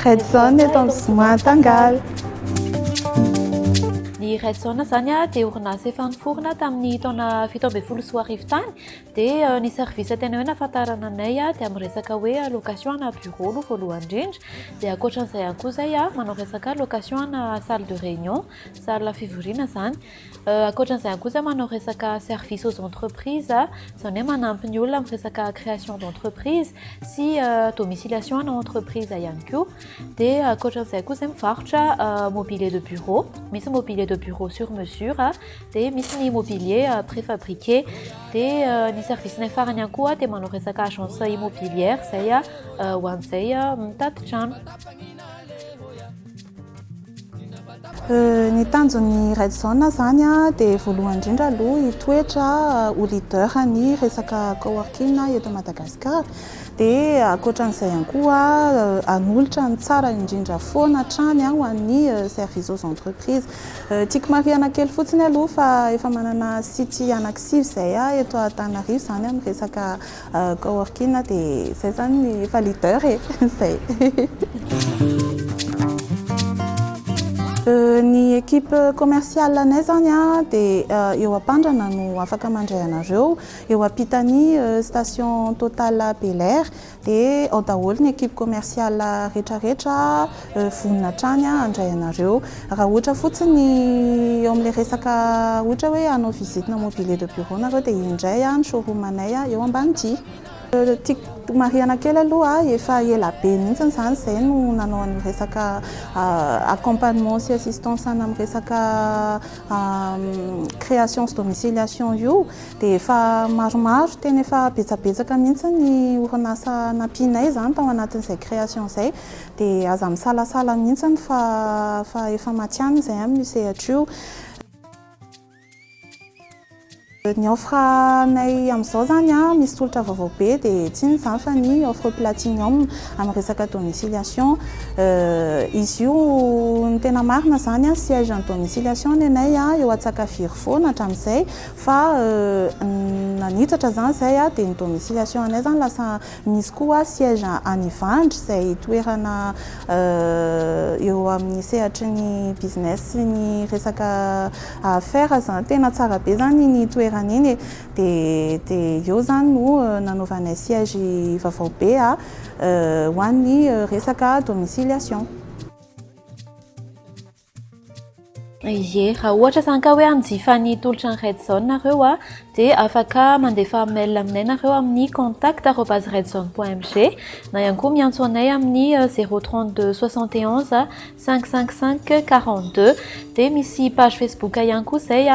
Red Zone eto amin'ny Soamantangaly. Ny Red Zone zany dia orinasa efa niforona tamin'ny taona 17 tany dia ny service tena hoe nahafantarana anay dia amin'ny resaka hoe location na bureau no voalohany indrindra dia ankoatran'izay ihany koa zay manao resaka location na salle de réunion, salle fivoriana zany. Ankoatran'izay ihany koa zay manao resaka service aux entreprises izany hoe manampy ny olona amin'ny resaka création d'entreprise sy domiciliation ana entreprise ihany koa dia ankoatran'izay koa zay mivarotra mobilier de bureau, misy mobilier de bureau sur mesure dia misy ny mobilier préfabriqué dia ny service-nay farany ihany koa dia manao resaka agence immobilière zay ho an'izay mitady trano. Ny tanjon'ny Red Zone zany dia voalohany indrindra aloha hitoetra ho leader ny resaka coworking eto Madagasikara dia ankoatran'izay ihany koa hanolotra ny tsara indrindra foana hatrany ho an'ny service aux entreprises. Tiako marihana kely fotsiny aloha fa efa manana site anankisivy zay eto Antananarivo zany amin'ny resaka coworking dia zay zany efa leader zay. Ny équipe commerciale anay zany dia eo Ampandrana no afaka mandray anareo, eo ampitany station Total Bel Air dia ao daholo ny équipe commerciale rehetrarehetra vonona hatrany handray anareo. Raha ohatra fotsiny eo amin'ilay resaka ohatra hoe hanao visite na mobilier de bureau nareo dia indray ny showroom anay eo Ambanidia. Tiako marihana kely aloha efa ela be mihitsy zany zay no nanao ny resaka accompagnement sy assistance amin'ny resaka création sy domiciliation io dia efa maromaro tena efa betsabetsaka mihitsy ny orinasa nampianay zany tao anatin'izay création zay dia aza misalasala mihitsy fa efa matianina zay amin'ny sehatra io. Ny offre anay amin'izao zany misy tolotra vaovao be dia tsy ny zany fa ny offre platinum amin'ny resaka domiciliation. Izy io ny tena marina zany siège en domiciliation ny anay eo Antsakaviro foana hatramin'izay fa nanitatra zany zay dia ny domiciliation anay zany lasa misy koa siège any Ivandry izay toerana eo amin'ny sehatry ny business sy ny resaka affaire zany tena tsara be zany ny toerana iny dia eo zany no nanaovanay siège vaovao be ho an'ny resaka domiciliation. Ie, raha ohatra zany ka hoe hanjifa ny tolotra ny Red Zone nareo dia afaka mandefa mail aminay nareo amin'ny contact@redzone.mg na ihany koa miantso anay amin'ny 032 71 555 42 dia misy page Facebook ihany koa zay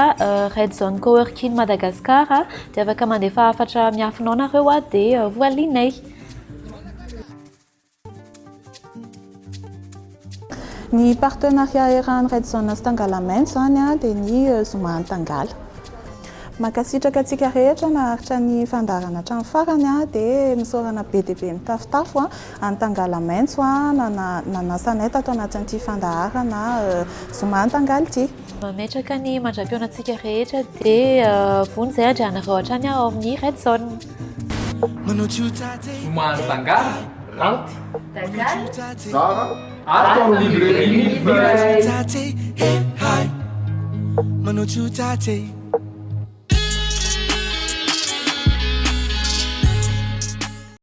Red Zone Coworking Madagascar dia afaka mandefa hafatra miafinao nareo dia voalinay. Ny partenariat iarahan'ny Red Zone sy Tangalamento zany dia ny Soamantangaly. Makasitraka antsika rehetra naharitra ny fandarana hatramin'ny farany dia misaorana be dia be mitafitafo any Tangalamento nanasanay tato anatin'ity fandaharana Soamantangaly ity. Mametraka ny mandra-piona antsika rehetra dia vony izay andrianareo hatrany ao amin'ny Red Zone. Soamantangaly, Ranty, Zara, ato amin'ny librairie. Mano Chutate.